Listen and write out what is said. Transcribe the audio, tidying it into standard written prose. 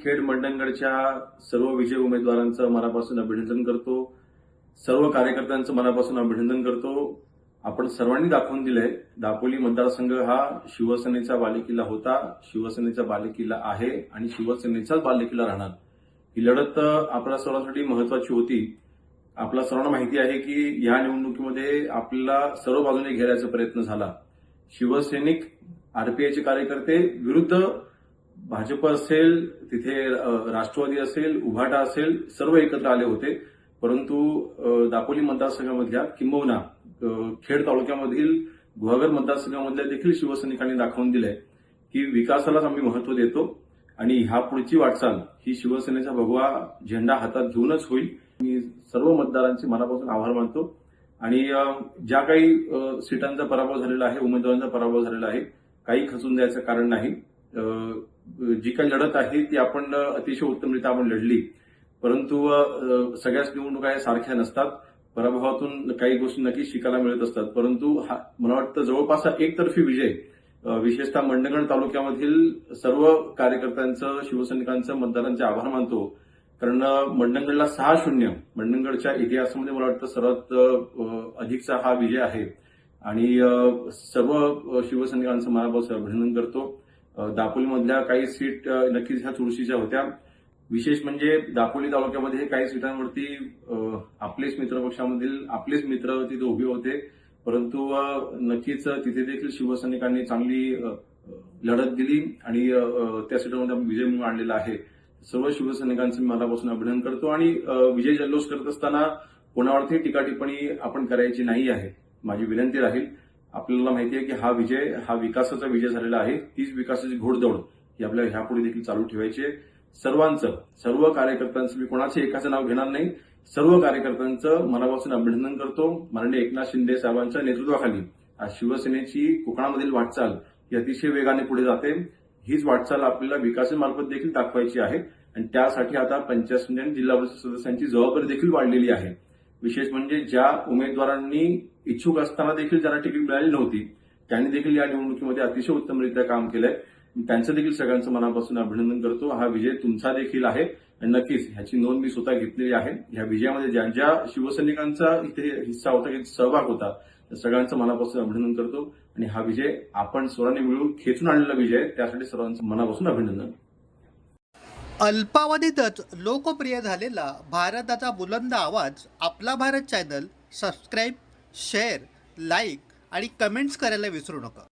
खेड मंडणगडच्या सर्व विजय उमेदवारांचं मनापासून अभिनंदन करतो. सर्व कार्यकर्त्यांचं मनापासून अभिनंदन करतो. आपण सर्वांनी दाखवून दिलंय, दापोली मतदारसंघ हा शिवसेनेचा बालेकिल्ला होता, शिवसेनेचा बालेकिल्ला आहे आणि शिवसेनेचाच बालेकिल्ला राहणार. ही लढत आपल्या सर्वांसाठी महत्वाची होती. आपल्या सर्वांना माहिती आहे की या निवडणुकीमध्ये आपल्याला सर्व बाजूने घेरायचा प्रयत्न झाला. शिवसैनिक, आरपीआयचे कार्यकर्ते विरुद्ध भाजप असेल, तिथे राष्ट्रवादी असेल, उभाटा असेल, सर्व एकत्र आले होते. परंतु दापोली मतदारसंघामधल्या किंबहुना खेड तालुक्यामधील गुहागर मतदारसंघामधल्या देखील शिवसैनिकांनी दाखवून दिलंय की विकासालाच आम्ही महत्व देतो आणि ह्या पुढची वाटचाल ही शिवसेनेचा भगवा झेंडा हातात घेऊनच होईल. मी सर्व मतदारांचे मनापासून आभार मानतो आणि ज्या काही सीटांचा पराभव झालेला आहे, उमेदवारांचा पराभव झालेला आहे, काही खचून द्यायचं कारण नाही. जी काही लढत आहे ती आपण अतिशय उत्तमरित्या आपण लढली. परंतु सगळ्याच निवडणुका या सारख्या नसतात. पराभवातून काही गोष्टी नक्कीच शिकायला मिळत असतात. परंतु मला वाटतं जवळपास एकतर्फी विजय, विशेषतः मंडणगड तालुक्यामधील सर्व कार्यकर्त्यांचं, शिवसैनिकांचं, मतदारांचे आभार मानतो. कारण मंडणगडला 6-0 मंडणगडच्या इतिहासामध्ये मला वाटतं सर्वात अधिकचा हा विजय आहे आणि सर्व शिवसैनिकांचं मनापासून अभिनंदन करतो. दापोलीमधल्या काही सीट नक्कीच ह्या चुरशीच्या होत्या. विशेष म्हणजे दापोली तालुक्यामध्ये काही सीटांवरती आपलेच मित्रपक्षामधील आपलेच मित्र तिथे उभे होते. परंतु नक्कीच तिथे देखील शिवसैनिकांनी चांगली लढत दिली आणि त्या सीटांमध्ये आपण विजय मिळवून आणलेला आहे. सर्व शिवसैनिकांचं मी मनापासून अभिनंदन करतो आणि विजय जल्लोष करत असताना कोणावरती टीका टिप्पणी आपण करायची नाही आहे. माझी विनंती राहील, आपल्याला माहिती आहे की हा विजय हा विकासाचा विजय झालेला आहे. तीच विकासाची घोडदौड ही आपल्याला ह्यापुढे देखील चालू ठेवायची आहे. सर्व कार्यकर्त्यांचं, मी कोणाचे एकाचं नाव घेणार नाही, सर्व कार्यकर्त्यांचं मनापासून अभिनंदन करतो. माननीय एकनाथ शिंदे साहेबांच्या नेतृत्वाखाली आज शिवसेनेची कोकणामधील वाटचाल ही अतिशय वेगाने पुढे जाते. हीच वाटचाल आपल्याला विकासामार्फत देखील दाखवायची आहे आणि त्यासाठी आता पंचायत समिती आणि जिल्हा परिषद सदस्यांची जबाबदारी देखील वाढलेली आहे. विशेष म्हणजे ज्या उमेदवारांनी इच्छुक असताना देखील ज्यांना तिकीट मिळाली नव्हती त्यांनी देखील या निवडणुकीमध्ये अतिशय उत्तमरित्या काम केलंय. त्यांचं देखील सगळ्यांचं मनापासून अभिनंदन करतो. हा विजय तुमचा देखील आहे आणि नक्कीच ह्याची नोंद मी स्वतः घेतलेली आहे. या विजयामध्ये ज्या ज्या शिवसैनिकांचा इथे हिस्सा होता, सहभाग होता, त्या सगळ्यांचं मनापासून अभिनंदन करतो आणि हा विजय आपण सर्वांनी मिळून खेचून आणलेला विजय, त्यासाठी सर्वांचं मनापासून अभिनंदन. अल्पावधीतच लोकप्रिय झालेला भारताचा बुलंद आवाज आपला Bharat channel subscribe, share, like आणि कमेंट्स करायला विसरू नका.